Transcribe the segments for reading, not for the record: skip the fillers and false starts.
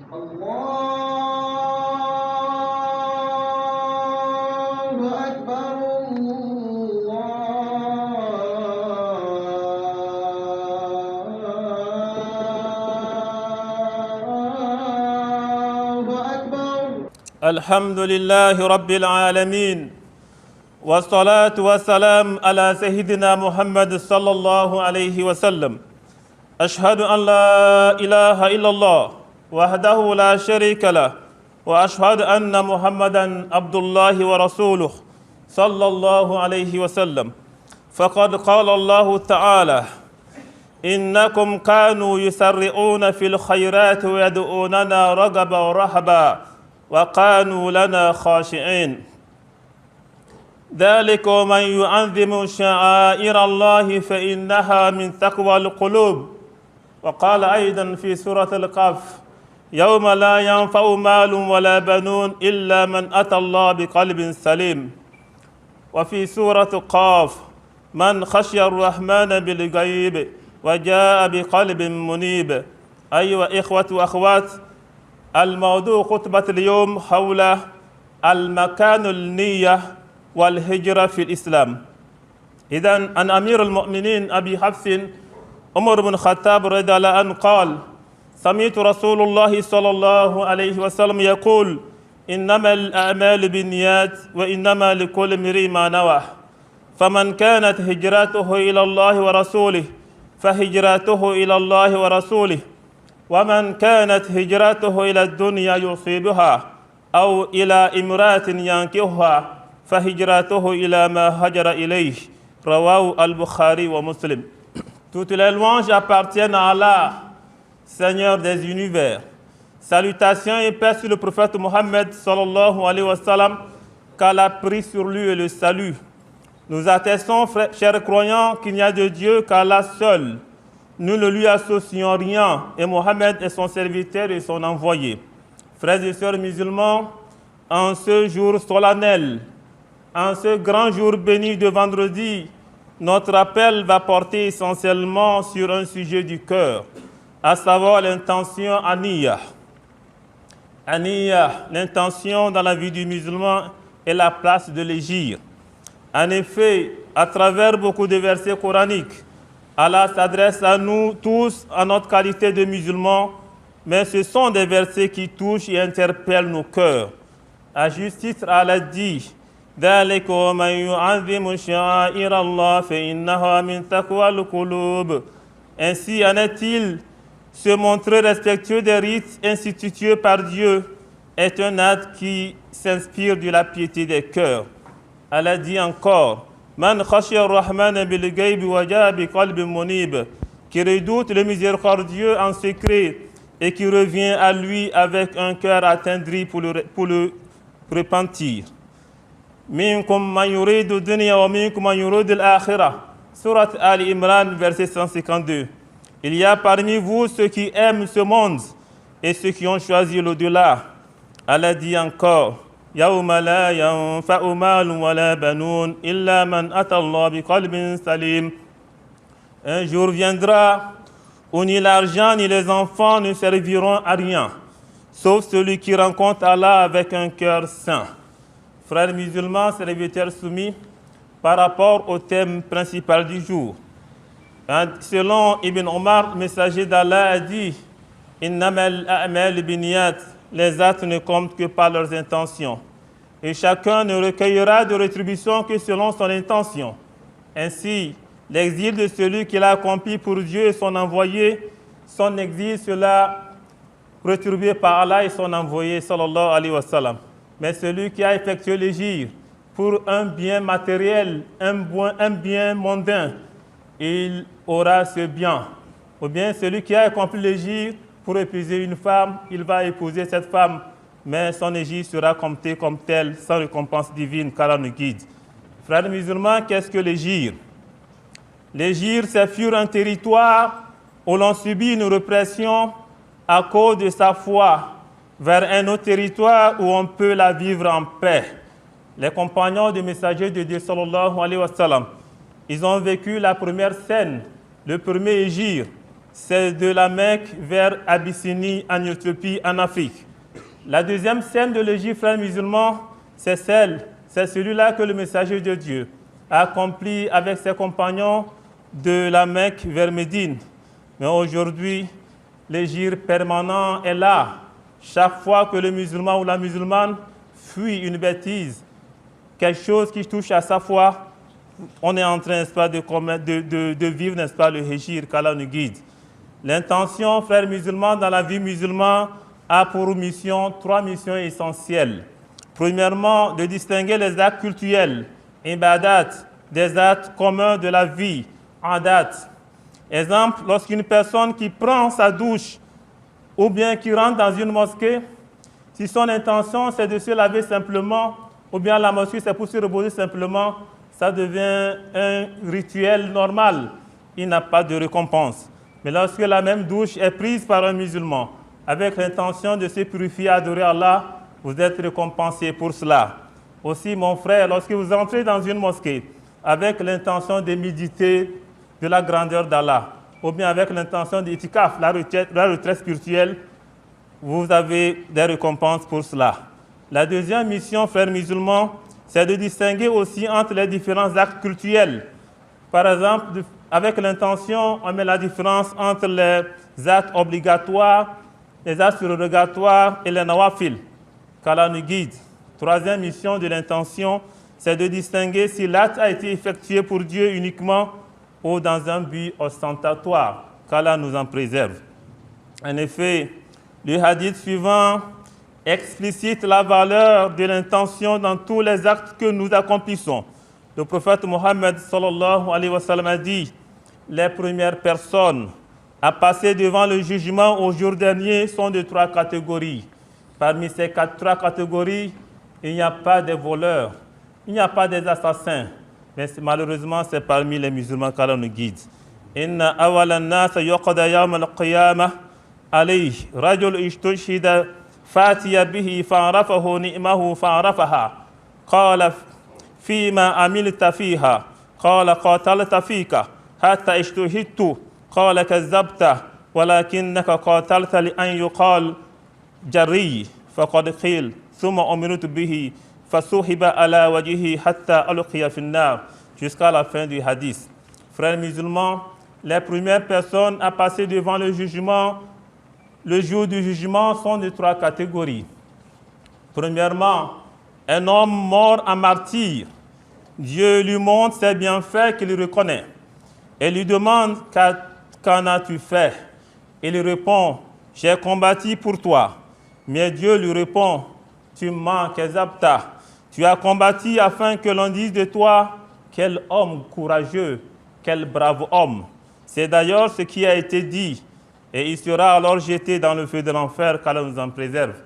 الله أكبر الله أكبر. الحمد لله رب العالمين، والصلاة والسلام على سيدنا محمد صلى الله عليه وسلم. أشهد أن لا إله إلا الله وحده لا شريك له، وأشهد أن محمدا عبد الله ورسوله صلى الله عليه وسلم. فقد قال الله تعالى: إنكم كانوا يسرعون في الخيرات ويدعوننا رغبا ورهبا وكانوا لنا خاشعين. ذلك من يعظم شعائر الله فإنها من تقوى القلوب. وقال أيضا في سورة القاف: يوم لا ينفع مال ولا بنون إلا من أتى الله بقلب سليم. وفي سورة قاف: من خشي الرحمن بالغيب وجاء بقلب منيب. أيها إخوة وأخوات، الموضوع خطبة اليوم حول المكان النية والهجرة في الإسلام. إذن عن أمير المؤمنين أبي حفص عمر بن الخطاب رضي الله عنه قال: سمعت رسول الله صلى الله عليه وسلم يقول: إنما الأعمال بالنيات وإنما لكل امرئ ما نوى، فمن كانت هجرته إلى الله ورسوله فهجرته إلى الله ورسوله، ومن كانت هجرته إلى الدنيا يصيبها أو إلى امرأة ينكحها فهجرته إلى ما هجر إليه. رواه البخاري ومسلم. Toutes les louanges appartiennent à Allah, Seigneur des univers. Salutations et paix sur le prophète Mohammed sallallahu alayhi wa sallam, qu'Allah prie sur lui et le salut. Nous attestons, chers croyants, qu'il n'y a de Dieu qu'Allah seul. Nous ne lui associons rien, et Mohammed est son serviteur et son envoyé. Frères et sœurs musulmans, en ce jour solennel, en ce grand jour béni de vendredi, notre appel va porter essentiellement sur un sujet du cœur, à savoir l'intention Aniya. Aniya, l'intention dans la vie du musulman est la place de l'égir. En effet, à travers beaucoup de versets coraniques, Allah s'adresse à nous tous en notre qualité de musulmans, mais ce sont des versets qui touchent et interpellent nos cœurs. À juste titre, Allah dit: ذلك ومن يعظم شعائر الله فإنها من تقوى القلوب. Ainsi en est-il, se montrer respectueux des rites institués par Dieu est un acte qui s'inspire de la piété des cœurs. Allah dit encore: Man khashiya ar-Rahman bil ghayb wa jaa bi qalbin munib, qui redoute le miséricordieux en secret et qui revient à lui avec un cœur attendri pour le repentir. Minkum man yuridu dunya wa minkum man yuridu al-akhirah. Surat Ali Imran, verset 152. Il y a parmi vous ceux qui aiment ce monde et ceux qui ont choisi l'au-delà. Allah dit encore: Yawma la yanfa'u malun wa la banoun illa man ata Allah bi qalbin salim. Un jour viendra où ni l'argent ni les enfants ne serviront à rien, sauf celui qui rencontre Allah avec un cœur saint. Frères musulmans, serviteurs soumis, par rapport au thème principal du jour. Selon Ibn Omar, messager d'Allah a dit: Innamal a'mal binniyat, les actes ne comptent que par leurs intentions. Et chacun ne recueillera de rétribution que selon son intention. Ainsi, l'exil de celui qui l'a accompli pour Dieu et son envoyé, son exil sera rétribué par Allah et son envoyé, sallallahu alayhi wa sallam. Mais celui qui a effectué l'égir pour un bien matériel, un bien mondain, il aura ce bien. Ou bien celui qui a accompli l'égir pour épouser une femme, il va épouser cette femme, mais son égir sera compté comme tel, sans récompense divine, car elle nous guide. Frères musulmans, qu'est-ce que l'égir? L'égir, c'est fuir un territoire où l'on subit une répression à cause de sa foi, vers un autre territoire où on peut la vivre en paix. Les compagnons du messager de Dieu, sallallahu alayhi wa sallam, ils ont vécu la première scène, le premier hégire. c'est de la Mecque vers Abyssinie, en Éthiopie, en Afrique. La deuxième scène de l'Égypte, frères musulmans, c'est celui-là que le messager de Dieu a accompli avec ses compagnons de la Mecque vers Médine. Mais aujourd'hui, l'hégire permanent est là. Chaque fois que le musulman ou la musulmane fuit une bêtise, quelque chose qui touche à sa foi, on est en train, n'est-ce pas, de vivre, n'est-ce pas, le hégire qu'Allah nous guide. L'intention, frères musulmans, dans la vie musulmane, a pour mission 3 missions essentielles. Premièrement, de distinguer les actes cultuels, ibadat, des actes communs de la vie, adat. Exemple, lorsqu'une personne qui prend sa douche ou bien qui rentre dans une mosquée, si son intention c'est de se laver simplement, ou bien la mosquée c'est pour se reposer simplement, ça devient un rituel normal. Il n'a pas de récompense. Mais lorsque la même douche est prise par un musulman, avec l'intention de se purifier, adorer Allah, vous êtes récompensé pour cela. Aussi, mon frère, lorsque vous entrez dans une mosquée, avec l'intention de méditer de la grandeur d'Allah, ou bien avec l'intention d'itikaf, la retraite spirituelle, vous avez des récompenses pour cela. La deuxième mission, frères musulmans, c'est de distinguer aussi entre les différents actes cultuels. Par exemple, avec l'intention, on met la différence entre les actes obligatoires, les actes surrogatoires et les nawafil, qu'Allah nous guide. Troisième mission de l'intention, c'est de distinguer si l'acte a été effectué pour Dieu uniquement ou dans un but ostentatoire, qu'Allah nous en préserve. En effet, le hadith suivant explicite la valeur de l'intention dans tous les actes que nous accomplissons. Le prophète Mohammed sallallahu alayhi wa sallam a dit: les premières personnes à passer devant le jugement au jour dernier sont de 3 catégories. Parmi ces 3 catégories, il n'y a pas des voleurs, il n'y a pas des assassins, mais malheureusement c'est parmi les musulmans qu'Allah nous guide. Inna awala an-nas yuqda yawm al-qiyamah alayhi rajul ishtushhida fatiya bihi fa'arafahu ni'mahu fa'arafaha qala fima amilta fiha qala qatalta fika hatta ishtuhidtu qala kazzabta walakinnaka qatalta li an yuqal jarri faqad qil thumma umirtu bihi fasuhiba ala wajhihi hatta alqiya fi an-nar, jusqu'à la fin du hadith. Frères musulmans, les premières personnes à passer devant le jugement, le jour du jugement, sont de 3 catégories. Premièrement, un homme mort en martyr. Dieu lui montre ses bienfaits qu'il reconnaît et lui demande: qu'en as-tu fait? Il répond: j'ai combattu pour toi. Mais Dieu lui répond: tu mens, Kezabta. Tu as combattu afin que l'on dise de toi: quel homme courageux, quel brave homme. C'est d'ailleurs ce qui a été dit. Et il sera alors jeté dans le feu de l'enfer, qu'Allah nous en préserve.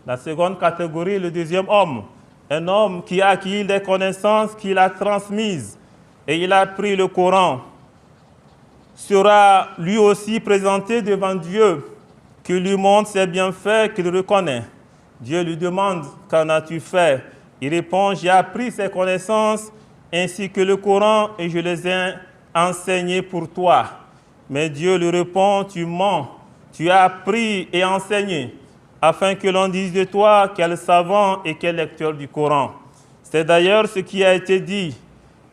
La seconde catégorie, le deuxième homme. Un homme qui a acquis des connaissances, qu'il a transmises, et il a appris le Coran, sera lui aussi présenté devant Dieu, qui lui montre ses bienfaits qu'il reconnaît. Dieu lui demande: qu'en as-tu fait? Il répond: j'ai appris ces connaissances ainsi que le Coran et je les ai enseignés pour toi. Mais Dieu lui répond: tu mens, tu as appris et enseigné afin que l'on dise de toi quel savant et quel lecteur du Coran. C'est d'ailleurs ce qui a été dit.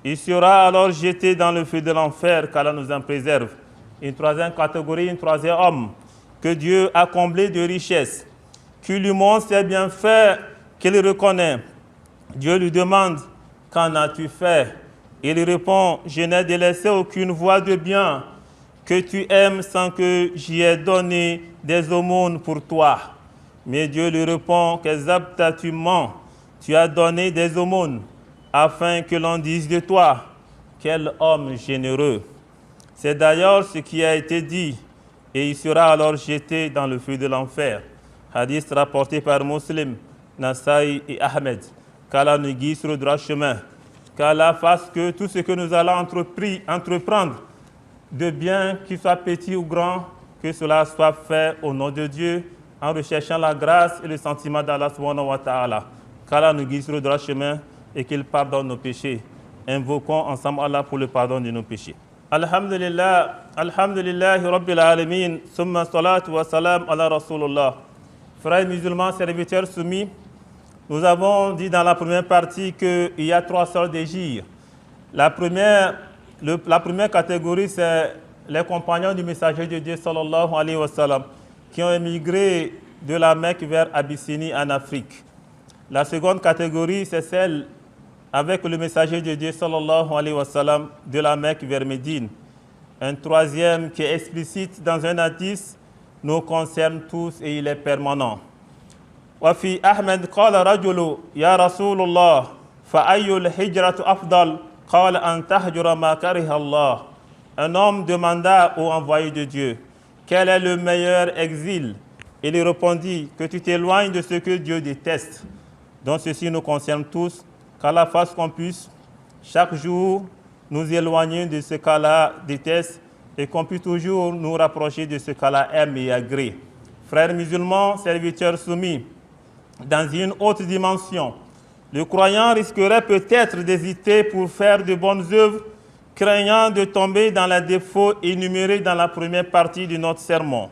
Il sera alors jeté dans le feu de l'enfer, qu'Allah nous en préserve. Une troisième catégorie, un troisième homme que Dieu a comblé de richesses, qui lui montre ses bienfaits qu'il reconnaît. Dieu lui demande: qu'en as-tu fait? Il répond: je n'ai délaissé aucune voie de bien que tu aimes sans que j'y ai donné des aumônes pour toi. Mais Dieu lui répond: Kezabta, tu mens, tu as donné des aumônes afin que l'on dise de toi: quel homme généreux. C'est d'ailleurs ce qui a été dit, et il sera alors jeté dans le feu de l'enfer. Hadith rapporté par Muslim, Nasaï et Ahmed. Qu'Allah nous guide sur le droit chemin. Qu'Allah fasse que tout ce que nous allons entreprendre, de bien, qu'il soit petit ou grand, que cela soit fait au nom de Dieu, en recherchant la grâce et le sentiment d'Allah subhanahu wa ta'ala. Qu'Allah nous guide sur le droit chemin et qu'il pardonne nos péchés. Invoquons ensemble Allah pour le pardon de nos péchés. Alhamdulillah, Rabbil Alamin, summa salatu wa salam ala Rasulullah. Frères musulmans, serviteurs soumis, nous avons dit dans la première partie qu'il y a 3 sortes d'hégires. La première catégorie, c'est les compagnons du messager de Dieu, sallallahu alayhi wa sallam, qui ont émigré de la Mecque vers Abyssinie en Afrique. La seconde catégorie, c'est celle avec le messager de Dieu, sallallahu alayhi wa sallam, de la Mecque vers Médine. Un troisième qui est explicite dans un hadith nous concerne tous et il est permanent. وفي أحمد قال رجل يا رسول الله فأي الهجرة أفضل قال أن تهجر ما كره الله. Un homme demanda au envoyé de Dieu, quel est le meilleur exil? Il lui répondit, que tu t'éloignes de ce que Dieu déteste. Donc ceci nous concerne tous, qu'Allah fasse qu'on puisse chaque jour nous éloigner de ce qu'Allah déteste et qu'on puisse toujours nous rapprocher de ce qu'Allah aime et agrée. Frères musulmans, serviteurs soumis, dans une autre dimension, le croyant risquerait peut-être d'hésiter pour faire de bonnes œuvres, craignant de tomber dans les défauts énumérés dans la première partie de notre sermon.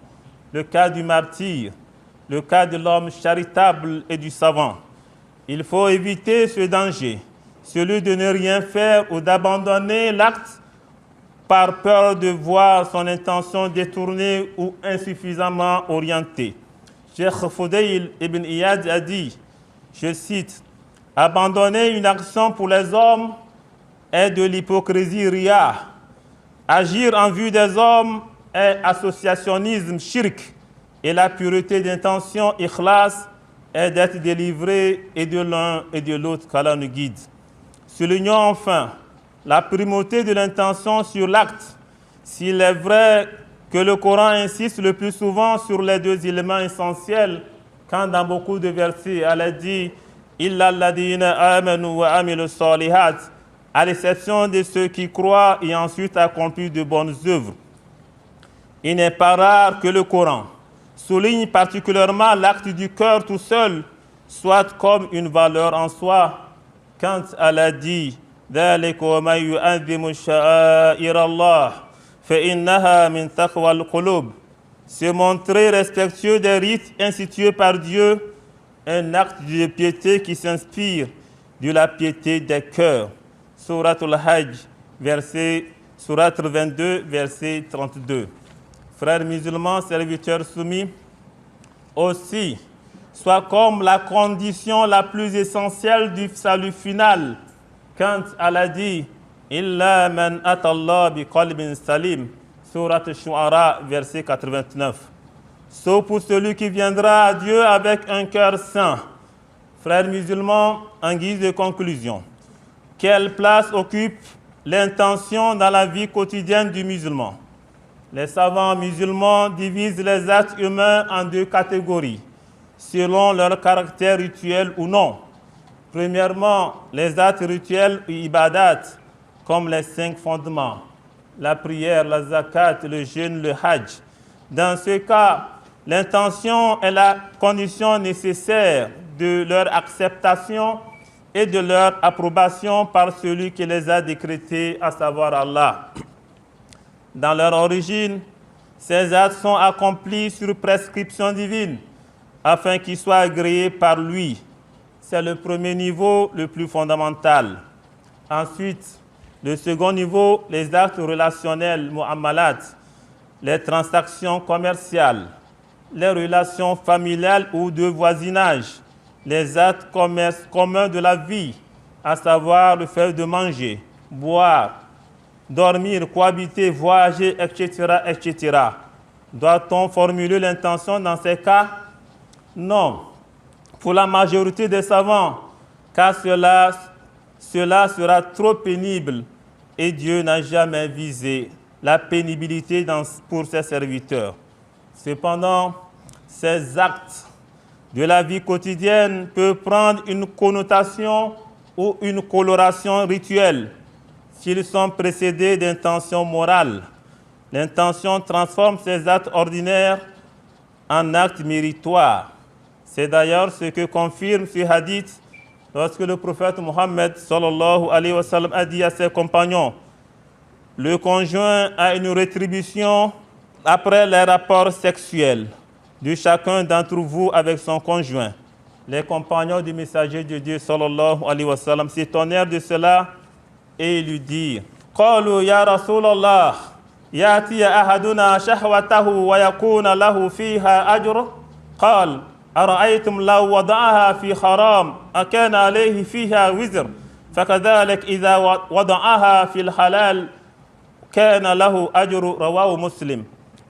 Le cas du martyr, le cas de l'homme charitable et du savant. Il faut éviter ce danger, celui de ne rien faire ou d'abandonner l'acte par peur de voir son intention détournée ou insuffisamment orientée. Cheikh Fudayl ibn Iyad a dit, je cite, « Abandonner une action pour les hommes est de l'hypocrisie ria. Agir en vue des hommes est associationnisme shirk. Et la pureté d'intention, ikhlas, est d'être délivré et de l'un et de l'autre qu'Allah nous guide. » Soulignons enfin la primauté de l'intention sur l'acte. S'il est vrai que le Coran insiste le plus souvent sur les 2 éléments essentiels, quand dans beaucoup de versets, Allah dit « Illa alladhina amanu wa amilu salihat » à l'exception de ceux qui croient et ensuite accomplissent de bonnes œuvres. Il n'est pas rare que le Coran souligne particulièrement l'acte du cœur tout seul, soit comme une valeur en soi, quand Allah dit ذلك ومن يعظم شعائر الله فإنها من تقوى القلوب. Se montrer respectueux des rites institués par Dieu, un acte de piété qui s'inspire de la piété des cœurs. Surat al-Hajj, Surat 22, verset 32. Frères musulmans, serviteurs soumis, aussi, soit comme la condition la plus essentielle du salut final, quand Allah dit « Illa man atallah bi qalbin salim » Surat Shu'ara, verset 89. Sauf pour celui qui viendra à Dieu avec un cœur saint. Frères musulmans, en guise de conclusion, quelle place occupe l'intention dans la vie quotidienne du musulman? Les savants musulmans divisent les actes humains en 2 catégories, selon leur caractère rituel ou non. Premièrement, les actes rituels ou ibadat, comme les 5 fondements, la prière, la zakat, le jeûne, le hajj. Dans ce cas, l'intention est la condition nécessaire de leur acceptation et de leur approbation par celui qui les a décrétés, à savoir Allah. Dans leur origine, ces actes sont accomplis sur prescription divine, afin qu'ils soient agréés par lui. C'est le premier niveau, le plus fondamental. Ensuite, le second niveau, les actes relationnels, mu'amalat, les transactions commerciales, les relations familiales ou de voisinage, les actes communs de la vie, à savoir le fait de manger, boire, dormir, cohabiter, voyager, etc., etc. Doit-on formuler l'intention dans ces cas? Non. Pour la majorité des savants, car cela sera trop pénible et Dieu n'a jamais visé la pénibilité pour ses serviteurs. Cependant, ces actes de la vie quotidienne peuvent prendre une connotation ou une coloration rituelle s'ils sont précédés d'intentions morales. L'intention transforme ces actes ordinaires en actes méritoires. C'est d'ailleurs ce que confirme ce hadith lorsque le prophète Mohammed sallallahu alayhi wa sallam a dit à ses compagnons le conjoint a une rétribution après les rapports sexuels de chacun d'entre vous avec son conjoint. Les compagnons du messager de Dieu sallallahu alayhi wa sallam s'étonnèrent de cela et lui dirent: قالوا يا رسول الله يأتي أحدنا شهوته ويكون له فيها أجر قال أرأيتم لو وضعها في حرام أكان عليه فيها وزر فكذلك إذا وضعها في الحلال كان له أجر رواه مسلم.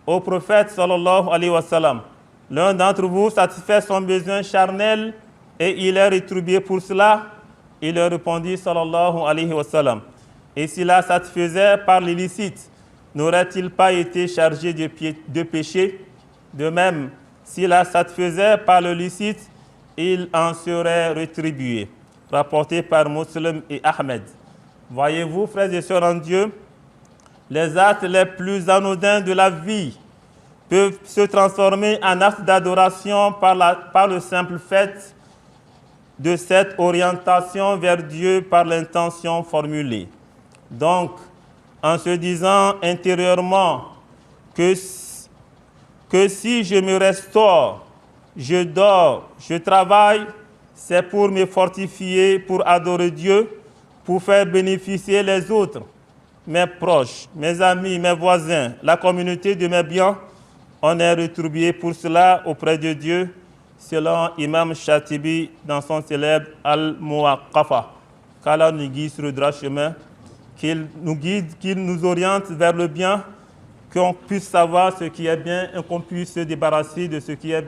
Au prophète sallallahu alayhi wa sallam, l'un d'entre vous satisfait son besoin charnel et il est rétribué pour cela. Il leur répondit sallallahu alayhi wa sallam: et s'il la satisfaisait par l'illicite, n'aurait-il pas été chargé de péché? De même, s'il la satisfaisait par le licite, il en serait rétribué. Rapporté par Muslim et Ahmed. Voyez-vous, frères et sœurs en Dieu, les actes les plus anodins de la vie peuvent se transformer en actes d'adoration par le simple fait de cette orientation vers Dieu par l'intention formulée. Donc, en se disant intérieurement que si je me restaure, je dors, je travaille, c'est pour me fortifier, pour adorer Dieu, pour faire bénéficier les autres, mes proches, mes amis, mes voisins, la communauté de mes biens. On est rétribué pour cela auprès de Dieu, selon Imam Shatibi dans son célèbre Al-Muwaqqafa. Qu'Allah nous guide sur le droit chemin, qu'il nous guide, qu'il nous oriente vers le bien, qu'on puisse savoir ce qui est bien et qu'on puisse se débarrasser de ce qui est...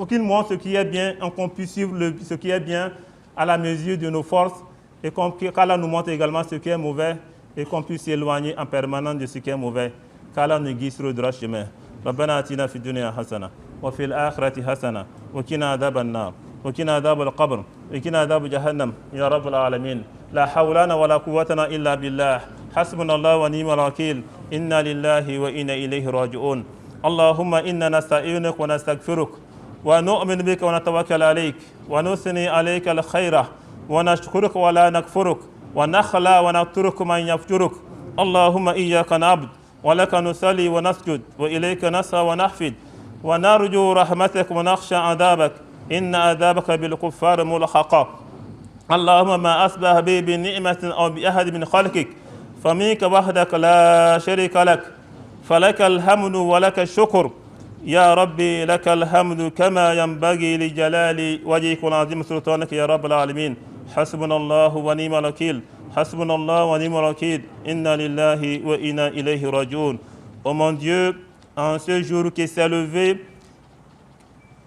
qu'il montre ce qui est bien et qu'on puisse suivre ce qui est bien à la mesure de nos forces et qu'Allah nous montre également ce qui est mauvais et qu'on puisse s'éloigner en permanence de ce qui est mauvais. Qu'Allah nous guide sur le droit chemin. ربنا آتنا في الدنيا حسنة وفي الآخرة حسنة وقنا عذاب النار وقنا عذاب القبر وقنا عذاب جهنم يا رب العالمين. لا حول لنا ولا قوة إلا بالله. حسبنا الله ونعم الوكيل. إنا لله وإنا إليه راجعون. اللهم إنا نستعينك ونستغفرك ونؤمن بك ونتوكل عليك ونثني عليك الخير ونشكرك ولا نكفرك ونخلع ونترك من يفجرك. اللهم إياك نعبد ولك نصلي ونسجد وإليك نسعى ونحفد ونرجو رحمتك ونخشى عذابك إن عذابك بالكفار ملحق. اللهم ما أصبح بي بنعمة أو بأحد من خلقك فمنك وحدك لا شريك لك فلك الحمد ولك الشكر يا ربي لك الحمد كما ينبغي لجلال وجهك وعظيم سلطانك يا رب العالمين. حسبنا الله ونعم الوكيل. حسبنا الله ونعم الوكيل. إنا لله وإنا إليه راجعون. Oh mon Dieu, en ce jour qui s'est levé,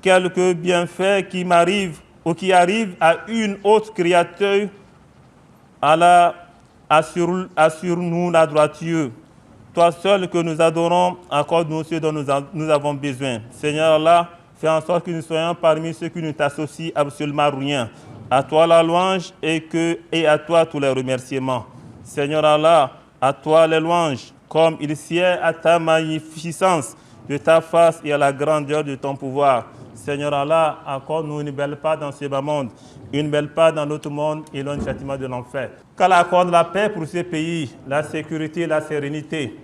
quelques bienfaits qui m'arrivent ou qui arrivent à une autre créature, Allah assure-nous la droiture. Toi seul que nous adorons, accorde-nous ce dont nous avons besoin. Seigneur Allah, fais en sorte que nous soyons parmi ceux qui ne t'associent absolument rien. À toi la louange et à toi tous les remerciements. Seigneur Allah, à toi les louanges, comme il sied à ta magnificence de ta face et à la grandeur de ton pouvoir. Seigneur Allah, accorde-nous une belle part dans ce bas monde, une belle part dans notre monde et le châtiment de l'enfer. Qu'Allah accorde la paix pour ces pays, la sécurité, la sérénité.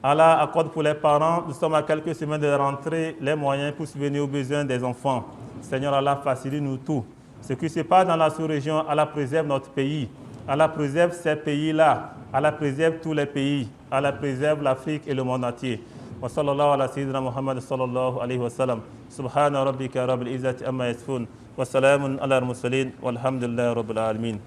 Allah accorde pour les parents, nous sommes à quelques semaines de rentrer, les moyens pour subvenir aux besoins des enfants. Seigneur Allah, facilite-nous tout. Ce qui se passe dans la sous-région, Allah préserve notre pays. Allah préserve ces pays-là. Allah préserve tous les pays. Allah préserve l'Afrique et le monde entier. Wa sallallahu ala sayyidina Muhammad sallallahu alayhi wa sallam. Subhana rabbika rabbil izzati amma yasifun. Wa salamun ala al-mursalin. Walhamdulillahi rabbil alamin.